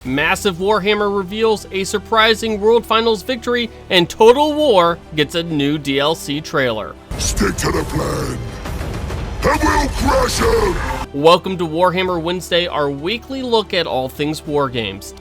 Massive Warhammer reveals a surprising World Finals victory, and Total War gets a new DLC trailer. Stick to the plan, and we'll crush him! Welcome to Warhammer Wednesday, our weekly look at all things war games.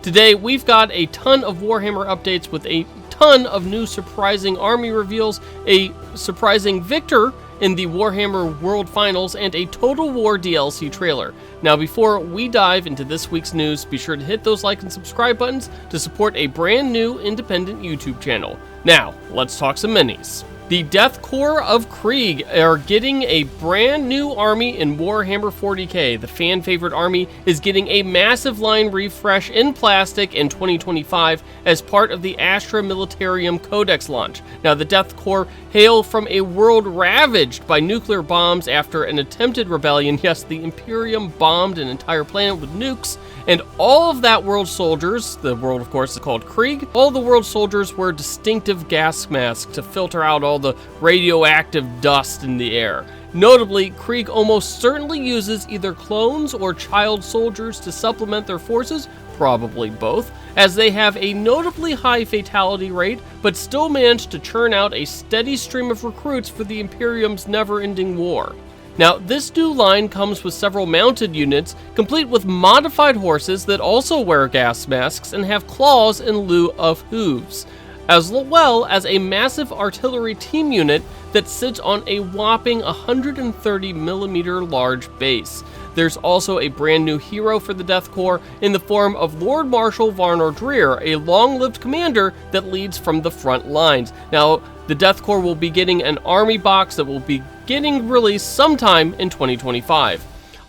Today, we've got a ton of Warhammer updates with a ton of new surprising army reveals, a surprising victor in the Warhammer World Finals, and a Total War DLC trailer. Now, before we dive into this week's news, be sure to hit those like and subscribe buttons to support a brand new independent YouTube channel. Now, let's talk some minis. The Death Korps of Krieg are getting a brand new army in Warhammer 40k. The fan-favorite army is getting a massive line refresh in plastic in 2025 as part of the Astra Militarum Codex launch. Now, the Death Korps hail from a world ravaged by nuclear bombs after an attempted rebellion. Yes, the Imperium bombed an entire planet with nukes, and all of that world's soldiers, the world of course is called Krieg, all the world's soldiers wear distinctive gas masks to filter out all the radioactive dust in the air. Notably, Krieg almost certainly uses either clones or child soldiers to supplement their forces, probably both, as they have a notably high fatality rate, but still manage to churn out a steady stream of recruits for the Imperium's never-ending war. Now, this new line comes with several mounted units, complete with modified horses that also wear gas masks and have claws in lieu of hooves, as well as a massive artillery team unit that sits on a whopping 130mm large base. There's also a brand new hero for the Death Korps in the form of Lord Marshal Varnor Dreer, a long-lived commander that leads from the front lines. Now, the Death Korps will be getting an army box that will be getting released sometime in 2025.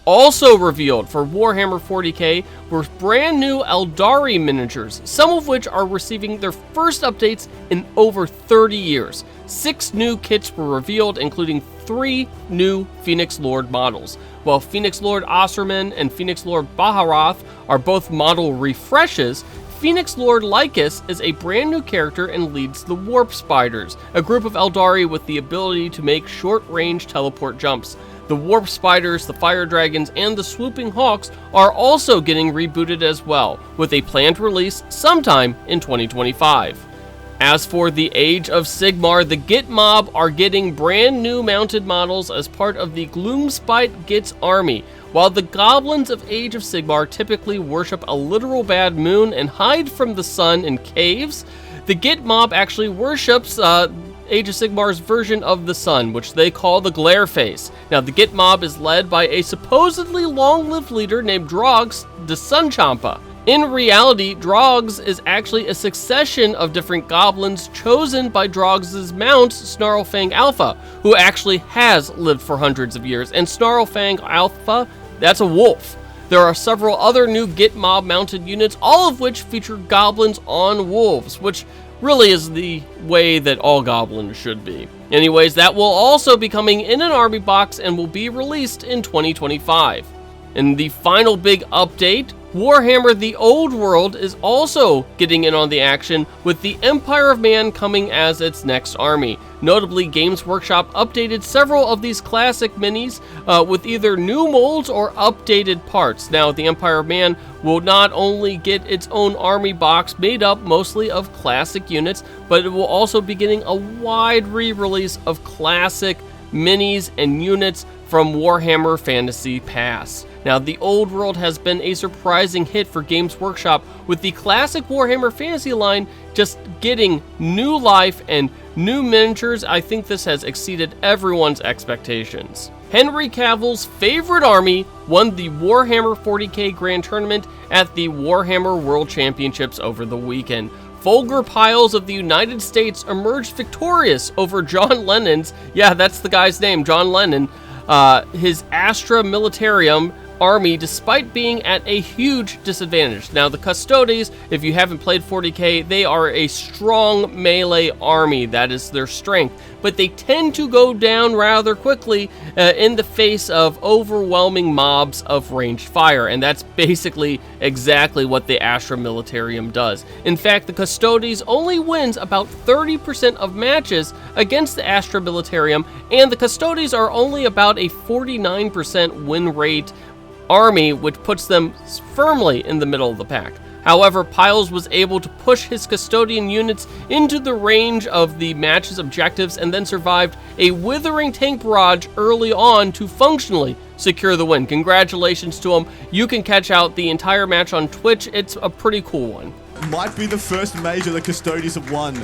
Also revealed for Warhammer 40k were brand new Aeldari miniatures, some of which are receiving their first updates in over 30 years. 6 new kits were revealed, including 3 new Phoenix Lord models. While Phoenix Lord Osterman and Phoenix Lord Baharath are both model refreshes, Phoenix Lord Lycus is a brand new character and leads the Warp Spiders, a group of Aeldari with the ability to make short-range teleport jumps. The Warp Spiders, the Fire Dragons, and the Swooping Hawks are also getting rebooted as well, with a planned release sometime in 2025. As for the Age of Sigmar, the Git mob are getting brand new mounted models as part of the Gloomspite Gitz army. While the goblins of Age of Sigmar typically worship a literal bad moon and hide from the sun in caves, the Git mob actually worships Age of Sigmar's version of the sun, which they call the Glare Face. Now, the Git mob is led by a supposedly long-lived leader named Drogs the Sunchampa. In reality, Drogs is actually a succession of different goblins chosen by Drogs' mount, Snarlfang Alpha, who actually has lived for hundreds of years, and Snarlfang Alpha, that's a wolf. There are several other new Git mob mounted units, all of which feature goblins on wolves, which really is the way that all goblins should be. Anyways, that will also be coming in an army box and will be released in 2025. And the final big update, Warhammer The Old World is also getting in on the action, with the Empire of Man coming as its next army. Notably, Games Workshop updated several of these classic minis with either new molds or updated parts. Now, the Empire of Man will not only get its own army box made up mostly of classic units, but it will also be getting a wide re-release of classic minis and units from Warhammer Fantasy Pass. Now, the Old World has been a surprising hit for Games Workshop, with the classic Warhammer Fantasy line just getting new life and new miniatures. I think this has exceeded everyone's expectations. Henry Cavill's favorite army won the Warhammer 40k Grand Tournament at the Warhammer World Championships over the weekend. Volgar Piles of the United States emerged victorious over John Lennon's, yeah, that's the guy's name, John Lennon, his Astra Militarum army, despite being at a huge disadvantage. Now, the Custodes, if you haven't played 40k, they are a strong melee army. That is their strength. But they tend to go down rather quickly in the face of overwhelming mobs of ranged fire, and that's basically exactly what the Astra Militarum does. In fact, the Custodes only wins about 30% of matches against the Astra Militarum, and the Custodes are only about a 49% win rate army, which puts them firmly in the middle of the pack. However, Piles was able to push his custodian units into the range of the match's objectives and then survived a withering tank barrage early on to functionally secure the win. Congratulations to him. You can catch out the entire match on Twitch. It's a pretty cool one. Might be the first major the Custodians have won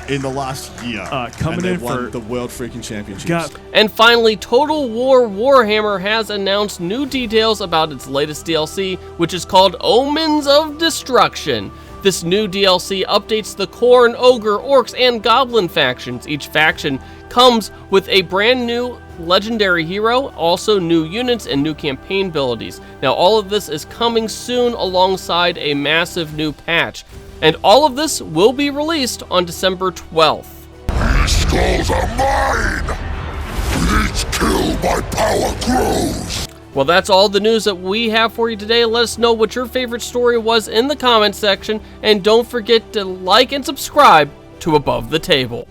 in the last year. Coming in for the World freaking Championships. And finally, Total War Warhammer has announced new details about its latest DLC, which is called Omens of Destruction. This new DLC updates the Khorne, Ogre, Orcs, and Goblin factions. Each faction comes with a brand new legendary hero, also new units and new campaign abilities. Now, all of this is coming soon alongside a massive new patch. And all of this will be released on December 12th. These skulls are mine! With each kill, my power grows! Well, that's all the news that we have for you today. Let us know what your favorite story was in the comments section. And don't forget to like and subscribe to Above the Table.